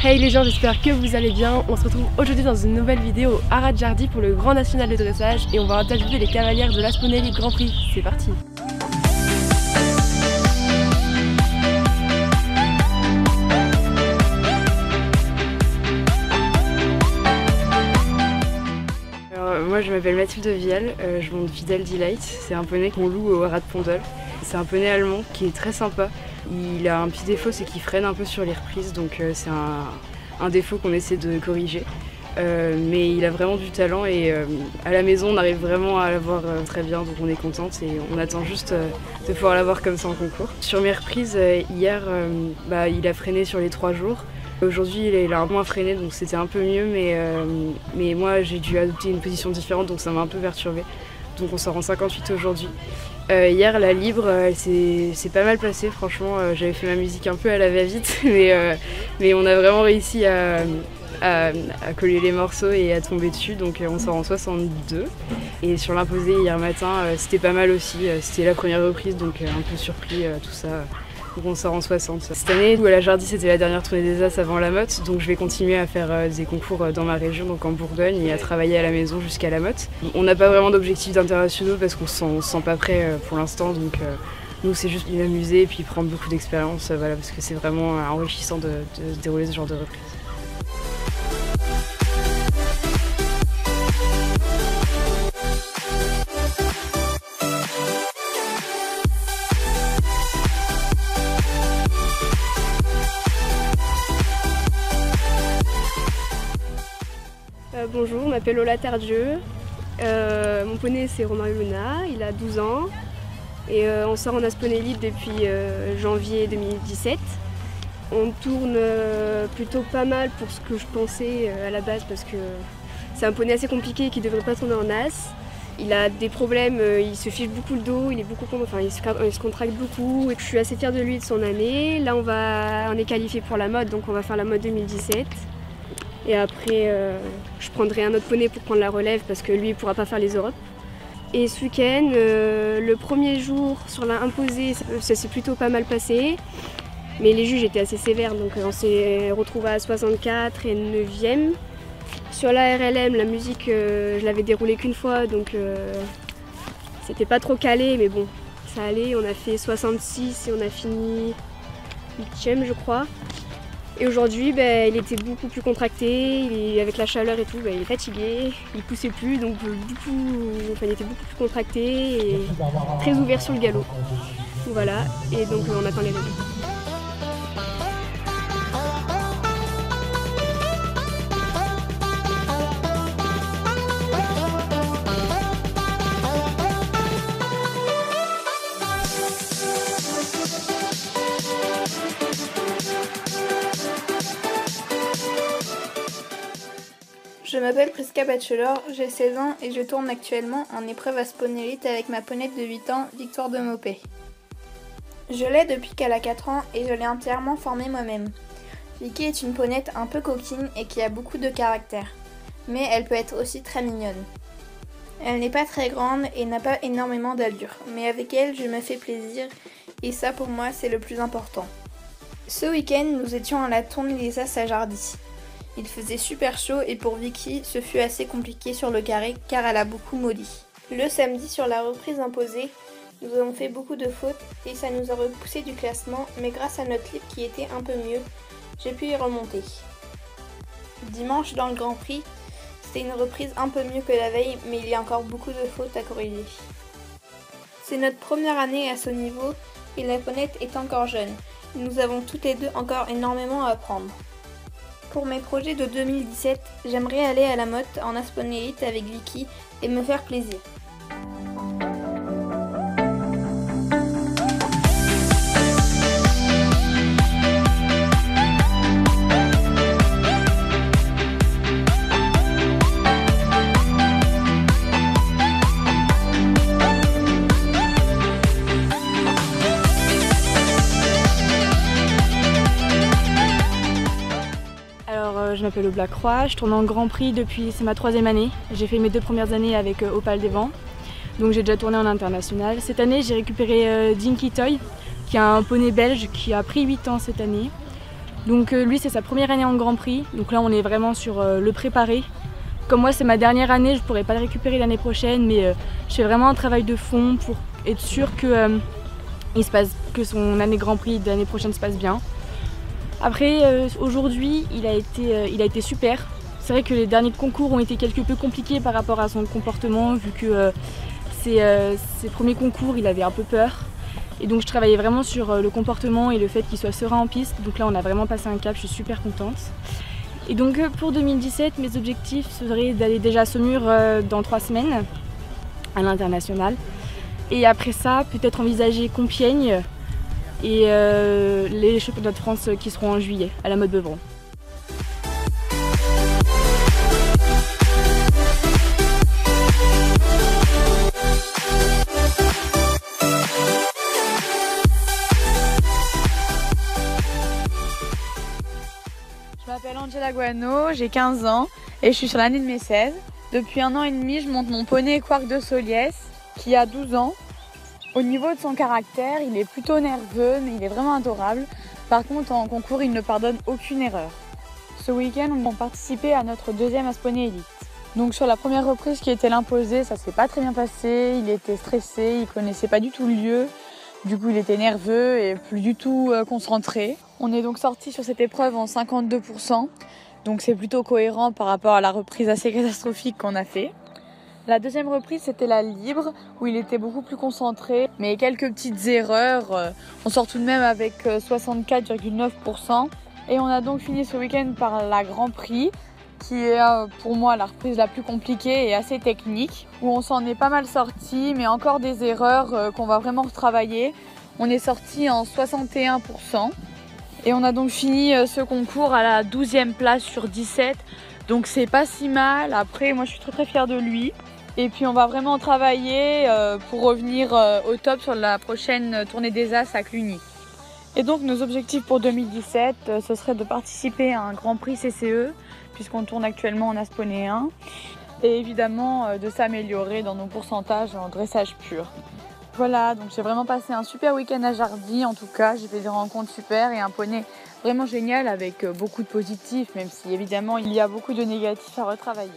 Hey les gens, j'espère que vous allez bien. On se retrouve aujourd'hui dans une nouvelle vidéo à Radjardi pour le Grand National de Dressage et on va interviewer les cavalières de l'Asponey Elite Grand Prix. C'est parti. Moi je m'appelle Mathilde Vial, je monte Vidal Delight. C'est un poney qu'on loue au Haras de Pondol. C'est un poney allemand qui est très sympa. Il a un petit défaut, c'est qu'il freine un peu sur les reprises, donc c'est un défaut qu'on essaie de corriger. Mais il a vraiment du talent et à la maison on arrive vraiment à l'avoir très bien, donc on est contente et on attend juste de pouvoir l'avoir comme ça en concours. Sur mes reprises, hier il a freiné sur les 3 jours. Aujourd'hui il a un peu moins freiné, donc c'était un peu mieux, mais moi j'ai dû adopter une position différente, donc ça m'a un peu perturbée. Donc on sort en 58 aujourd'hui. Hier la libre, c'est pas mal passé, franchement. J'avais fait ma musique un peu à la va-vite, mais on a vraiment réussi à coller les morceaux et à tomber dessus, donc on sort en 62. Et sur l'imposé hier matin, c'était pas mal aussi. C'était la première reprise, donc un peu surpris tout ça. Donc on sort en 60. Cette année, à la Jardy, c'était la dernière tournée des As avant la Motte, donc je vais continuer à faire des concours dans ma région, donc en Bourgogne, et à travailler à la maison jusqu'à la Motte. On n'a pas vraiment d'objectifs internationaux parce qu'on se sent pas prêt pour l'instant, donc nous c'est juste m'amuser et puis prendre beaucoup d'expérience, voilà, parce que c'est vraiment enrichissant de dérouler ce genre de reprise. Bonjour, je m'appelle Lola Tardieu. Mon poney c'est Romario Luna, il a 12 ans et on sort en Asponey Elite depuis janvier 2017. On tourne plutôt pas mal pour ce que je pensais à la base, parce que c'est un poney assez compliqué qui ne devrait pas tourner en As. Il a des problèmes, il se fiche beaucoup le dos, il se contracte beaucoup, et je suis assez fière de lui, de son année. Là on est qualifié pour la mode, donc on va faire la mode 2017. Et après, je prendrai un autre poney pour prendre la relève parce que lui, il ne pourra pas faire les Europes. Et ce week-end, le premier jour sur la imposée, ça s'est plutôt pas mal passé. Mais les juges étaient assez sévères, donc on s'est retrouvés à 64 et 9e. Sur la RLM, la musique, je l'avais déroulée qu'une fois, donc c'était pas trop calé, mais bon, ça allait. On a fait 66 et on a fini 8e, je crois. Et aujourd'hui, il était beaucoup plus contracté, avec la chaleur et tout, il est fatigué, il poussait plus, donc il était beaucoup plus contracté et très ouvert sur le galop. Voilà, et donc on attend les résultats. Je m'appelle Priska Bachelor, j'ai 16 ans et je tourne actuellement en épreuve Asponey Elite avec ma ponette de 8 ans, Victoire de Maupay. Je l'ai depuis qu'elle a 4 ans et je l'ai entièrement formée moi-même. Vicky est une ponette un peu coquine et qui a beaucoup de caractère, mais elle peut être aussi très mignonne. Elle n'est pas très grande et n'a pas énormément d'allure, mais avec elle je me fais plaisir et ça pour moi c'est le plus important. Ce week-end nous étions à la tournée des As à Jardy. Il faisait super chaud et pour Vicky, ce fut assez compliqué sur le carré car elle a beaucoup molli. Le samedi sur la reprise imposée, nous avons fait beaucoup de fautes et ça nous a repoussé du classement, mais grâce à notre libre qui était un peu mieux, j'ai pu y remonter. Dimanche dans le Grand Prix, c'était une reprise un peu mieux que la veille, mais il y a encore beaucoup de fautes à corriger. C'est notre première année à ce niveau et la ponette est encore jeune. Nous avons toutes les deux encore énormément à apprendre. Pour mes projets de 2017, j'aimerais aller à la Motte en Asponey Elite avec Vicky et me faire plaisir. Je m'appelle Black Croix, je tourne en Grand Prix depuis, c'est ma 3e année. J'ai fait mes 2 premières années avec Opale des Vents, donc j'ai déjà tourné en international. Cette année j'ai récupéré Dinky Toy, qui est un poney belge qui a pris 8 ans cette année. Donc lui c'est sa première année en Grand Prix, donc là on est vraiment sur le préparé. Comme moi c'est ma dernière année, je ne pourrai pas le récupérer l'année prochaine, mais je fais vraiment un travail de fond pour être sûre que, son année Grand Prix de l'année prochaine se passe bien. Après aujourd'hui il a été super. C'est vrai que les derniers concours ont été quelque peu compliqués par rapport à son comportement, vu que ses premiers concours il avait un peu peur. Et donc je travaillais vraiment sur le comportement et le fait qu'il soit serein en piste. Donc là on a vraiment passé un cap, je suis super contente. Et donc pour 2017, mes objectifs seraient d'aller déjà à Saumur dans 3 semaines à l'international. Et après ça, peut-être envisager Compiègne et les championnats de France qui seront en juillet à la Motte-Beuvron. Je m'appelle Angela Guano, j'ai 15 ans et je suis sur l'année de mes 16. Depuis 1 an et demi, je monte mon poney Quark de Soliès qui a 12 ans. Au niveau de son caractère, il est plutôt nerveux mais il est vraiment adorable. Par contre, en concours, il ne pardonne aucune erreur. Ce week-end, on a participé à notre 2e Asponey Elite. Donc sur la première reprise qui était l'imposée, ça s'est pas très bien passé, il était stressé, il connaissait pas du tout le lieu. Du coup, il était nerveux et plus du tout concentré. On est donc sorti sur cette épreuve en 52%, donc c'est plutôt cohérent par rapport à la reprise assez catastrophique qu'on a fait. La deuxième reprise, c'était la libre, où il était beaucoup plus concentré, mais quelques petites erreurs. On sort tout de même avec 64,9%. Et on a donc fini ce week-end par la Grand Prix, qui est pour moi la reprise la plus compliquée et assez technique, où on s'en est pas mal sorti, mais encore des erreurs qu'on va vraiment retravailler. On est sorti en 61%. Et on a donc fini ce concours à la 12e place sur 17. Donc c'est pas si mal. Après, moi je suis très fière de lui. Et puis on va vraiment travailler pour revenir au top sur la prochaine tournée des As à Cluny. Et donc nos objectifs pour 2017, ce serait de participer à un Grand Prix CCE, puisqu'on tourne actuellement en Asponey 1. Et évidemment de s'améliorer dans nos pourcentages en dressage pur. Voilà, donc j'ai vraiment passé un super week-end à Jardy, en tout cas, j'ai fait des rencontres super et un poney vraiment génial avec beaucoup de positifs, même si évidemment il y a beaucoup de négatifs à retravailler.